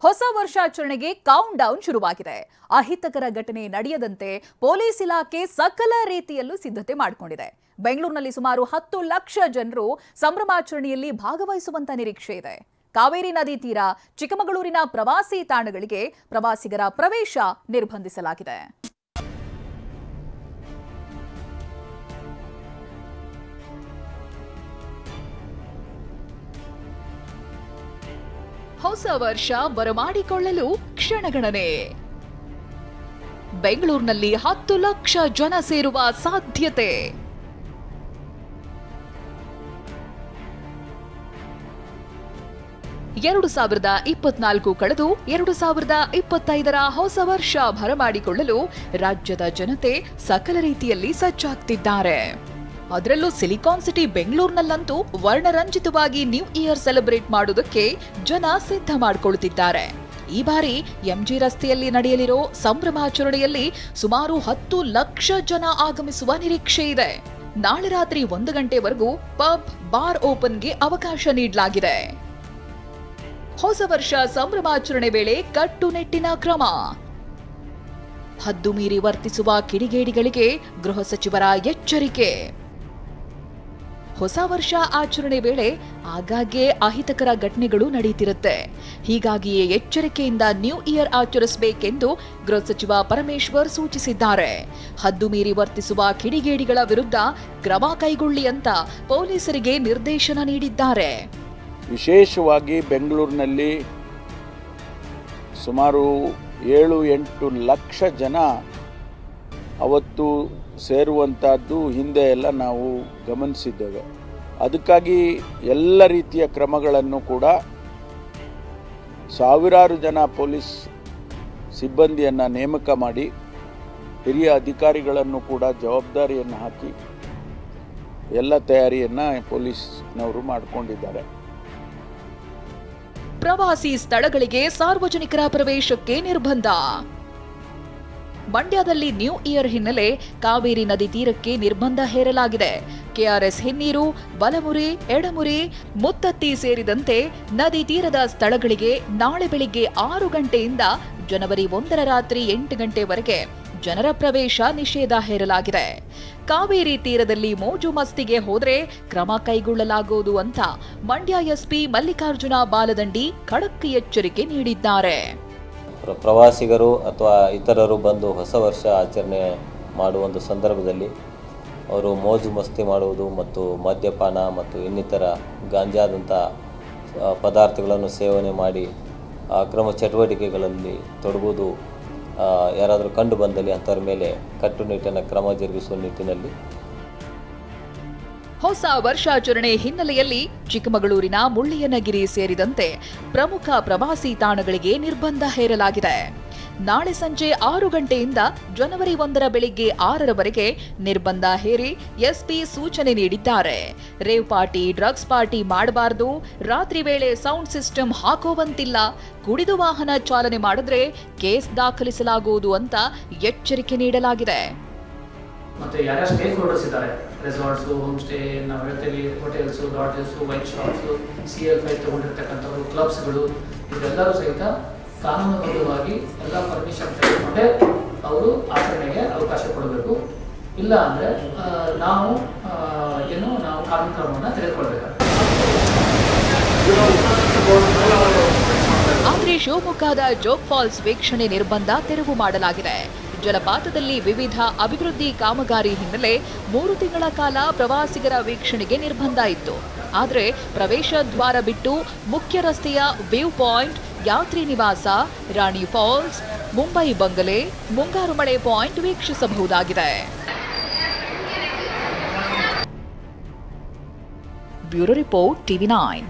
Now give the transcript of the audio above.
ಹೊಸ ವರ್ಷಾಚರಣೆಗೆ count down ಶುರುವಾಗಿದೆ. ಅಹಿತಕರ ಘಟನೆ ನಡೆಯದಂತೆ ಪೊಲೀಸ್ ಇಲಾಖೆ ಸಕಲ ರೀತಿಯಲ್ಲೂ ಸಿದ್ಧತೆ ಮಾಡಿಕೊಂಡಿದೆ. ಬೆಂಗಳೂರಿನಲ್ಲಿ ಸುಮಾರು 10 ಲಕ್ಷ ಜನರು ಸಂಭ್ರಮಾಚರಣೆಯಲ್ಲಿ ಭಾಗವಹಿಸುವಂತ ನಿರೀಕ್ಷೆ ಇದೆ. ಕಾವೇರಿ ನದಿ ತೀರ, ಚಿಕ್ಕಮಗಳೂರಿನ ಪ್ರವಾಸಿ ತಾಣಗಳಿಗೆ ಪ್ರವಾಸಿಗರ ಪ್ರವೇಶ ನಿರ್ಬಂಧಿಸಲಾಗಿದೆ. ಹೊಸ ವರ್ಷ ಬರಮಾಡಿಕೊಳ್ಳಲು ಕ್ಷಣಗಣನೆ. ಬೆಂಗಳೂರಿನಲ್ಲಿ 10 ಲಕ್ಷ ಜನ ಸೇರುವ ಸಾಧ್ಯತೆ. ಎರಡು 2024 ಕಳೆದು 2025ರ ಹೊಸ ವರ್ಷ ಬರಮಾಡಿಕೊಳ್ಳಲು ರಾಜ್ಯದ ಜನತೆ ಸಕಲ ರೀತಿಯಲ್ಲಿ ಸಜ್ಜಾಗ್ತಿದ್ದಾರೆ. ಅದರಲ್ಲೂ ಸಿಲಿಕಾನ್ ಸಿಟಿ ಬೆಂಗಳೂರಿನಲ್ಲಂತೂ ವರ್ಣರಂಜಿತವಾಗಿ ನ್ಯೂ ಇಯರ್ ಸೆಲೆಬ್ರೇಟ್ ಮಾಡುವುದಕ್ಕೆ ಜನ ಸಿದ್ಧ ಮಾಡಿಕೊಳ್ಳುತ್ತಿದ್ದಾರೆ. ಈ ಬಾರಿ ಎಂಜಿ ರಸ್ತೆಯಲ್ಲಿ ನಡೆಯಲಿರೋ ಸಂಭ್ರಮಾಚರಣೆಯಲ್ಲಿ ಸುಮಾರು 10 ಲಕ್ಷ ಜನ ಆಗಮಿಸುವ ನಿರೀಕ್ಷೆ ಇದೆ. ನಾಳೆ ರಾತ್ರಿ 1 ಗಂಟೆವರೆಗೂ ಪಬ್, ಬಾರ್ ಓಪನ್ಗೆ ಅವಕಾಶ ನೀಡಲಾಗಿದೆ. ಹೊಸ ವರ್ಷ ಸಂಭ್ರಮಾಚರಣೆ ವೇಳೆ ಕಟ್ಟುನಿಟ್ಟಿನ ಕ್ರಮ. ಹದ್ದು ಮೀರಿ ವರ್ತಿಸುವ ಕಿಡಿಗೇಡಿಗಳಿಗೆ ಗೃಹ ಸಚಿವರ ಎಚ್ಚರಿಕೆ. ಹೊಸ ವರ್ಷ ಆಚರಣೆ ವೇಳೆ ಆಗಾಗ್ಗೆ ಅಹಿತಕರ ಘಟನೆಗಳು ನಡೆಯುತ್ತಿರುತ್ತೆ. ಹೀಗಾಗಿಯೇ ಎಚ್ಚರಿಕೆಯಿಂದ ನ್ಯೂ ಇಯರ್ ಆಚರಿಸಬೇಕೆಂದು ಗೃಹ ಸಚಿವ ಪರಮೇಶ್ವರ್ ಸೂಚಿಸಿದ್ದಾರೆ. ಹದ್ದು ಮೀರಿ ವರ್ತಿಸುವ ಕಿಡಿಗೇಡಿಗಳ ವಿರುದ್ಧ ಕ್ರಮ ಕೈಗೊಳ್ಳಿ ಅಂತ ಪೊಲೀಸರಿಗೆ ನಿರ್ದೇಶನ ನೀಡಿದ್ದಾರೆ. ವಿಶೇಷವಾಗಿ ಬೆಂಗಳೂರಿನಲ್ಲಿ ಸುಮಾರು 7-8 ಲಕ್ಷ ಜನ ಅವತ್ತು ಸೇರುವಂಥದ್ದು ಹಿಂದೆ ಎಲ್ಲ ನಾವು ಗಮನಿಸಿದ್ದೇವೆ. ಅದಕ್ಕಾಗಿ ಎಲ್ಲ ರೀತಿಯ ಕ್ರಮಗಳನ್ನು ಕೂಡ ಸಾವಿರಾರು ಜನ ಪೊಲೀಸ್ ಸಿಬ್ಬಂದಿಯನ್ನು ನೇಮಕ ಮಾಡಿ ಹಿರಿಯ ಅಧಿಕಾರಿಗಳನ್ನು ಕೂಡ ಜವಾಬ್ದಾರಿಯನ್ನು ಹಾಕಿ ಎಲ್ಲ ತಯಾರಿಯನ್ನು ಪೊಲೀಸ್ನವರು ಮಾಡಿಕೊಂಡಿದ್ದಾರೆ. ಪ್ರವಾಸಿ ಸ್ಥಳಗಳಿಗೆ ಸಾರ್ವಜನಿಕರ ಪ್ರವೇಶಕ್ಕೆ ನಿರ್ಬಂಧ. ಮಂಡ್ಯದಲ್ಲಿ ನ್ಯೂ ಇಯರ್ ಹಿನ್ನೆಲೆ ಕಾವೇರಿ ನದಿ ತೀರಕ್ಕೆ ನಿರ್ಬಂಧ ಹೇರಲಾಗಿದೆ. ಕೆಆರ್ಎಸ್ ಹಿನ್ನೀರು, ಬಲಮುರಿ, ಎಡಮುರಿ, ಮುತ್ತತ್ತಿ ಸೇರಿದಂತೆ ನದಿ ತೀರದ ಸ್ಥಳಗಳಿಗೆ ನಾಳೆ ಬೆಳಿಗ್ಗೆ 6 ಗಂಟೆಯಿಂದ ಜನವರಿ 1ರ ರಾತ್ರಿ 8 ಗಂಟೆವರೆಗೆ ಜನರ ಪ್ರವೇಶ ನಿಷೇಧ ಹೇರಲಾಗಿದೆ. ಕಾವೇರಿ ತೀರದಲ್ಲಿ ಮೋಜು ಮಸ್ತಿಗೆ ಹೋದ್ರೆ ಕ್ರಮ ಕೈಗೊಳ್ಳಲಾಗುವುದು ಅಂತ ಮಂಡ್ಯ ಎಸ್ಪಿ ಮಲ್ಲಿಕಾರ್ಜುನ ಬಾಲದಂಡಿ ಖಡಕ್ ಎಚ್ಚರಿಕೆ ನೀಡಿದ್ದಾರೆ. ಪ್ರವಾಸಿಗರು ಅಥವಾ ಇತರರು ಬಂದು ಹೊಸ ವರ್ಷ ಆಚರಣೆ ಮಾಡುವ ಒಂದು ಸಂದರ್ಭದಲ್ಲಿ ಅವರು ಮೋಜು ಮಸ್ತಿ ಮಾಡುವುದು ಮತ್ತು ಮದ್ಯಪಾನ ಮತ್ತು ಇನ್ನಿತರ ಗಾಂಜಾದಂಥ ಪದಾರ್ಥಗಳನ್ನು ಸೇವನೆ ಮಾಡಿ ಅಕ್ರಮ ಚಟುವಟಿಕೆಗಳಲ್ಲಿ ತೊಡಗುವುದು ಯಾರಾದರೂ ಕಂಡು ಬಂದಲ್ಲಿ ಅಂಥವ್ರ ಮೇಲೆ ಕಟ್ಟುನಿಟ್ಟಿನ ಕ್ರಮ ಜರುಗಿಸುವ ನಿಟ್ಟಿನಲ್ಲಿ ಹೊಸ ವರ್ಷಾಚರಣೆ ಹಿನ್ನೆಲೆಯಲ್ಲಿ ಚಿಕ್ಕಮಗಳೂರಿನ ಮುಳ್ಳಿಯನಗಿರಿ ಸೇರಿದಂತೆ ಪ್ರಮುಖ ಪ್ರವಾಸಿ ತಾಣಗಳಿಗೆ ನಿರ್ಬಂಧ ಹೇರಲಾಗಿದೆ. ನಾಳೆ ಸಂಜೆ 6 ಗಂಟೆಯಿಂದ ಜನವರಿ 1ರ ಬೆಳಿಗ್ಗೆ 6ರವರೆಗೆ ನಿರ್ಬಂಧ ಹೇರಿ ಎಸ್ಪಿ ಸೂಚನೆ ನೀಡಿದ್ದಾರೆ. ರೇವ್ ಪಾರ್ಟಿ, ಡ್ರಗ್ಸ್ ಪಾರ್ಟಿ ಮಾಡಬಾರದು, ರಾತ್ರಿ ವೇಳೆ ಸೌಂಡ್ ಸಿಸ್ಟಮ್ ಹಾಕೋವಂತಿಲ್ಲ, ಕುಡಿದು ವಾಹನ ಚಾಲನೆ ಮಾಡಿದ್ರೆ ಕೇಸ್ ದಾಖಲಿಸಲಾಗುವುದು ಅಂತ ಎಚ್ಚರಿಕೆ ನೀಡಲಾಗಿದೆ. ಮತ್ತೆ ಯಾರ್ಯಾರು ಸ್ಟೇ ಹೋಲ್ಡರ್ಸ್ ಇದ್ದಾರೆ, ರೆಸಾರ್ಟ್ಸ್, ಹೋಮ್ ಸ್ಟೇ, ನಾವು ಹೇಳ್ತೀವಿ hotels, lodges, wine shops, CL5 ತಗೊಂಡಿರ್ತಕ್ಕಂಥವ್ರು, ಕ್ಲಬ್ಸ್ಗಳು, ಇದೆಲ್ಲರೂ ಸಹಿತ ಕಾನೂನುಬದ್ಧವಾಗಿ ಎಲ್ಲ ಪರ್ಮಿಷನ್ ತೆಗೆದುಕೊಂಡೇ ಅವರು ಆಚರಣೆಗೆ ಅವಕಾಶ ಕೊಡಬೇಕು. ಇಲ್ಲ ಅಂದರೆ ನಾವು ಕಾನೂನು ಕ್ರಮವನ್ನು ತೆಗೆದುಕೊಳ್ಬೇಕಾಗುತ್ತೆ. ಆದರೆ ಶಿವಮೊಗ್ಗದ ಜೋಗ್ ಫಾಲ್ಸ್ ವೀಕ್ಷಣೆ ನಿರ್ಬಂಧ ತೆರವು ಮಾಡಲಾಗಿದೆ. ಜಲಪಾತದಲ್ಲಿ ವಿವಿಧ ಅಭಿವೃದ್ಧಿ ಕಾಮಗಾರಿ ಹಿನ್ನೆಲೆ 3 ತಿಂಗಳ ಕಾಲ ಪ್ರವಾಸಿಗರ ವೀಕ್ಷಣೆಗೆ ನಿರ್ಬಂಧ ಇತ್ತು. ಆದರೆ ಪ್ರವೇಶ ದ್ವಾರ ಬಿಟ್ಟು ಮುಖ್ಯ ರಸ್ತೆಯ ವ್ಯೂ ಪಾಯಿಂಟ್, ಯಾತ್ರಿ ನಿವಾಸ, ರಾಣಿ ಫಾಲ್ಸ್, ಮುಂಬೈ ಬಂಗಲೆ, ಮುಂಗಾರು ಮಳೆ ಪಾಯಿಂಟ್ ವೀಕ್ಷಿಸಬಹುದಾಗಿದೆ. Bureau report, TV9.